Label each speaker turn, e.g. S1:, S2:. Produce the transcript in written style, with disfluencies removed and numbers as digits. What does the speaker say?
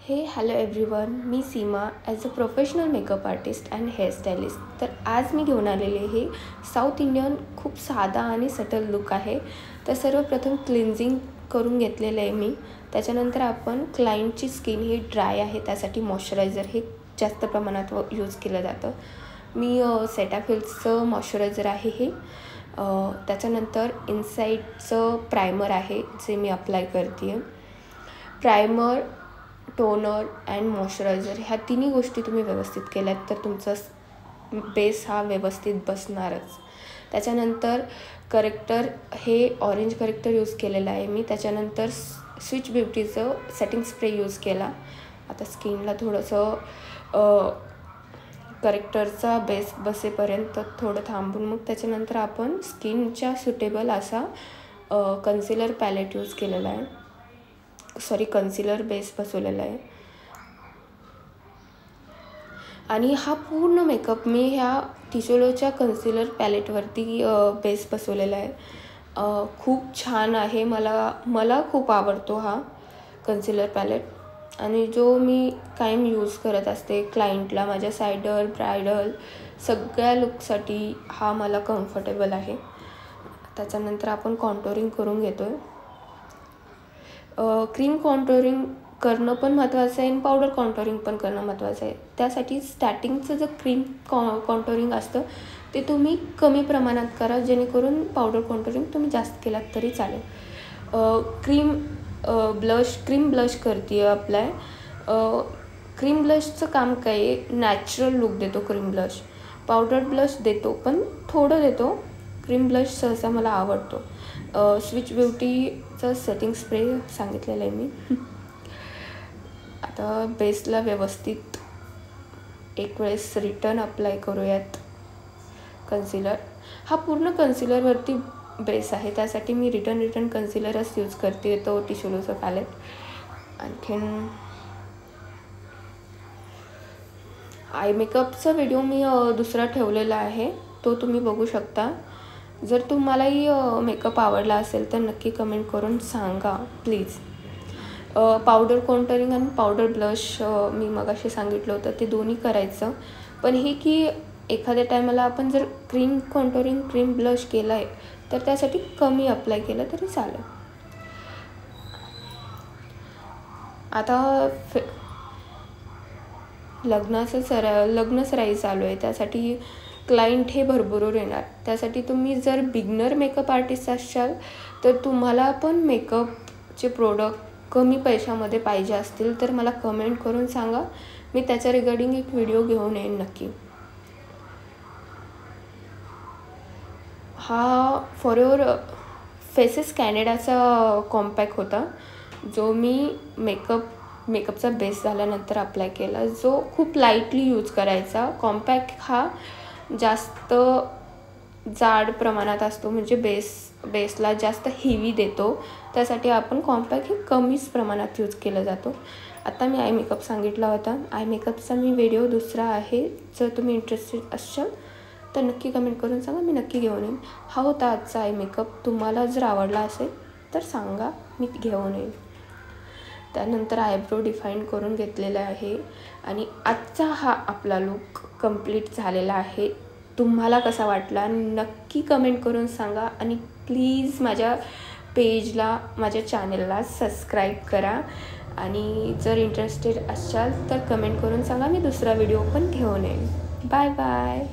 S1: Hello everyone, मी Seema as a professional makeup artist and hairstylist. तर आज मी घेऊन आलेले हे साऊथ इंडियन खूप साधा आणि सटल लुक आहे. तर सर्वप्रथम क्लिन्झिंग करून घेतलेलं आहे मी. त्याच्यानंतर आपण क्लायंटची स्किन ही ड्राय आहे, त्यासाठी मॉइश्चरायझर हे जास्त प्रमाणात यूज केलं जातं. मी सेटाफिलचं मॉइश्चरायझर आहे हे. त्याच्यानंतर इनसाईडचं प्रायमर आहे जे मी अप्लाय करते आहे. प्रायमर, टोनर अँड मॉइश्चरायझर ह्या तिन्ही गोष्टी तुम्ही व्यवस्थित केल्यात तर तुमचा बेस हा व्यवस्थित बसणारच. त्याच्यानंतर करेक्टर हे ऑरेंज करेक्टर यूज केलेलं आहे मी. त्याच्यानंतर स्विच ब्युटीचं सेटिंग स्प्रे यूज केला. आता स्किनला थोडंसं करेक्टरचा बेस बसेपर्यंत थोडं थांबून मग त्याच्यानंतर आपण स्किनच्या सुटेबल असा कन्सिलर पॅलेट यूज केलेला आहे. कन्सिलर बेस बसवलेला आहे. आणि हा पूर्ण मेकअप मी ह्या टिशोलोच्या कन्सिलर पॅलेटवरती बेस बसवलेला आहे. खूप छान आहे. मला खूप आवडतो हा कन्सिलर पॅलेट आणि जो मी कायम यूज करत असते क्लायंटला, माझ्या सायडर, ब्रायडल सगळ्या लुकसाठी हा मला कम्फर्टेबल आहे. त्याच्यानंतर आपण कॉन्टोरिंग करून घेतो आहे. क्रीम कॉन्टोरिंग करणं पण महत्त्वाचं आहे आणि पावडर कॉन्टोरिंग पण करणं महत्त्वाचं आहे. त्यासाठी स्टार्टिंगचं जे क्रीम कॉन्टोरिंग असतं ते तुम्ही कमी प्रमाणात करा, जेणेकरून पावडर कॉन्टोरिंग तुम्ही जास्त केलात तरी चालेल. क्रीम ब्लश करते आहे अप्लाय. क्रीम ब्लशचं काम काय आहे, नॅचरल लुक देतो क्रीम ब्लश. पावडर ब्लश देतो पण थोडं देतो. क्रीम ब्लश सहसा मला आवडतो. स्विच ब्युटीचं सेटिंग स्प्रे सांगितलेलं आहे मी. आता बेसला व्यवस्थित एक वेळेस रिटर्न अप्लाय करूयात कन्सिलर. हा पूर्ण कन्सिलरवरती बेस आहे, त्यासाठी मी रिटर्न कन्सिलरच यूज करते, तो टिशोलोचा पॅलेट. आणखीन आय मेकअपचा व्हिडिओ मी दुसरा ठेवलेला आहे, तो तुम्ही बघू शकता. जर तुम्हालाही मेकअप आवडला असेल तर नक्की कमेंट करून सांगा प्लीज. पावडर कॉन्टोरिंग आणि पावडर ब्लश मी मगाशी सांगितलं होतं ते दोन्ही करायचं. पण हे की एखाद्या टायमाला आपण जर क्रीम कॉन्टोरिंग, क्रीम ब्लश केला आहे तर त्यासाठी कमी अप्लाय केलं तरी चालेल. आता लग्न सराई चालू आहे, त्यासाठी क्लायंट हे भरभरून येणार. त्यासाठी तुम्ही जर बिगनर मेकअप आर्टिस्ट असाल तर तुम्हाला पण मेकअपचे प्रोडक्ट कमी पैशामध्ये पाहिजे असतील तर मला कमेंट करून सांगा. मी त्याच्या रिगार्डिंग एक व्हिडिओ घेऊन येईन नक्की. हा फॉरएव्हर फेसेस कॅनडाचा कॉम्पॅक्ट होता, जो मी मेकअपचा बेस झाल्यानंतर अप्लाय केला, जो खूप लाईटली यूज करायचा. कॉम्पॅक्ट हा जास्त जाड प्रमाणात असतो, म्हणजे बेसला जास्त हेवी देतो. त्यासाठी आपण कॉम्पॅक्ट हे कमीच प्रमाणात यूज केलं जातो. आता मी आय मेकअप सांगितला होता. आय मेकअपचा मी व्हिडिओ दुसरा आहे, जर तुम्ही इंटरेस्टेड असाल तर नक्की कमेंट करून सांगा, मी नक्की घेऊन येईन. हा होता आजचा आय मेकअप. तुम्हाला जर आवडला असेल तर सांगा, मी घेऊन येईन. त्यानंतर आयब्रो डिफाईन करून घेतलेला आहे आणि आजचा हा आपला लुक कंप्लीट झालेला आहे. तुम्हाला कसा वाटला नक्की कमेंट करून सांगा आणि प्लीज माझ्या पेजला, माझ्या चॅनलला सबस्क्राईब करा. आणि जर इंटरेस्टेड असाल तर कमेंट करून सांगा, मी दुसरा व्हिडिओ पण घेऊन येईन. Bye bye.